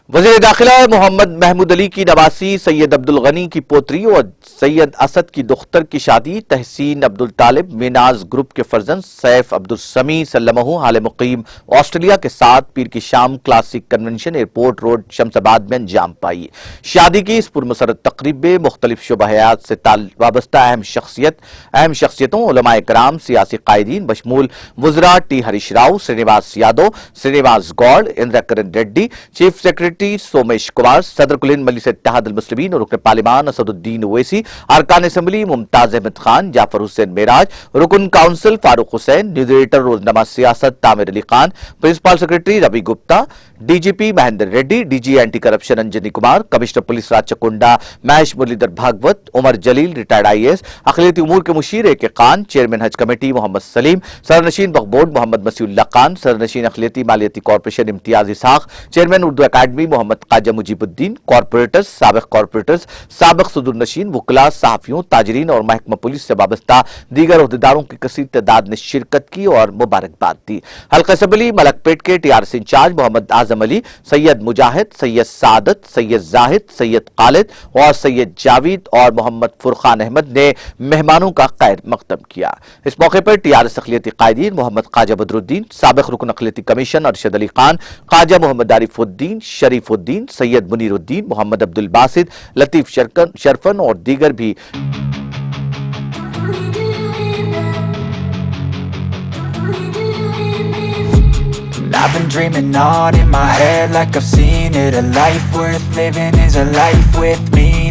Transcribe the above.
وزیر داخلہ محمد محمود علی کی نواسی سید عبدالغنی کی پوتری اور سید اسد کی دختر کی شادی تحسین عبدالطالب میناز گروپ کے فرزند سیف عبدالسمیع سلمہ حال مقیم آسٹریلیا کے ساتھ پیر کی شام کلاسک کنونشن ایئرپورٹ روڈ شمس آباد میں انجام پائی۔ شادی کی اس پرمسرت تقریب میں مختلف شعبہ حیات سے وابستہ اہم شخصیتوں علماء کرام سیاسی قائدین بشمول وزراء ٹی ہریش راؤ سرینواس یادو سرینواس گوڑ اندرا کرن ready chief secretary Somesh Kumar صدر کل ہند مجلس اتحاد المسلمین اور رکن پارلیمان اسد الدین اویسی ارکان اسمبلی ممتاز احمد خان جعفر حسین معراج رکن کونسل فاروق حسین نیوزیلیٹر روزنامہ Siasat Amer Ali Khan principal secretary Ravi Gupta D G P Mahender Reddy D G anti corruption Anjani Kumar commissioner police Rachakonda Mahesh Muralidhar Bhagwat Umar Jaleel retired I S اقلیتی امور کے مشیر A K Khan chairman Haj committee Mohammed Saleem سرنشین وقف بورڈ محمد مسیح اللہ خان سرنشین اقلیتی مالیاتی کارپوریشن امتیاز اسحاق چیئرمین اردو اکیڈمی محمد خواجہ مجیب الدین کارپوریٹرز سابق صدر نشین وکلاء صحافیوں تاجرین اور محکمہ پولیس سے وابستہ دیگر عہدیداروں کی کثیر تعداد نے شرکت کی اور مبارکباد دی۔ حلقہ اسمبلی ملک پیٹ کے T R S incharge Muhammad Azam علی سید مجاہد سید سعادت سید زاہد سید خالد اور سید جاوید اور محمد فرقان احمد نے مہمانوں کا خیر مقدم کیا۔ اس موقع پر ٹی آر ایس اقلیتی قائدین محمد خواجہ بدر الدین سابق رکن اقلیتی کمیشن ارشد علی خان خواجہ محمد عارف الدین شریف الدین سید منیر الدین محمد عبد الباسط لطیف شرفن اور دیگر بھی I've been dreaming on in my head like I've seen it. A life worth living is a life with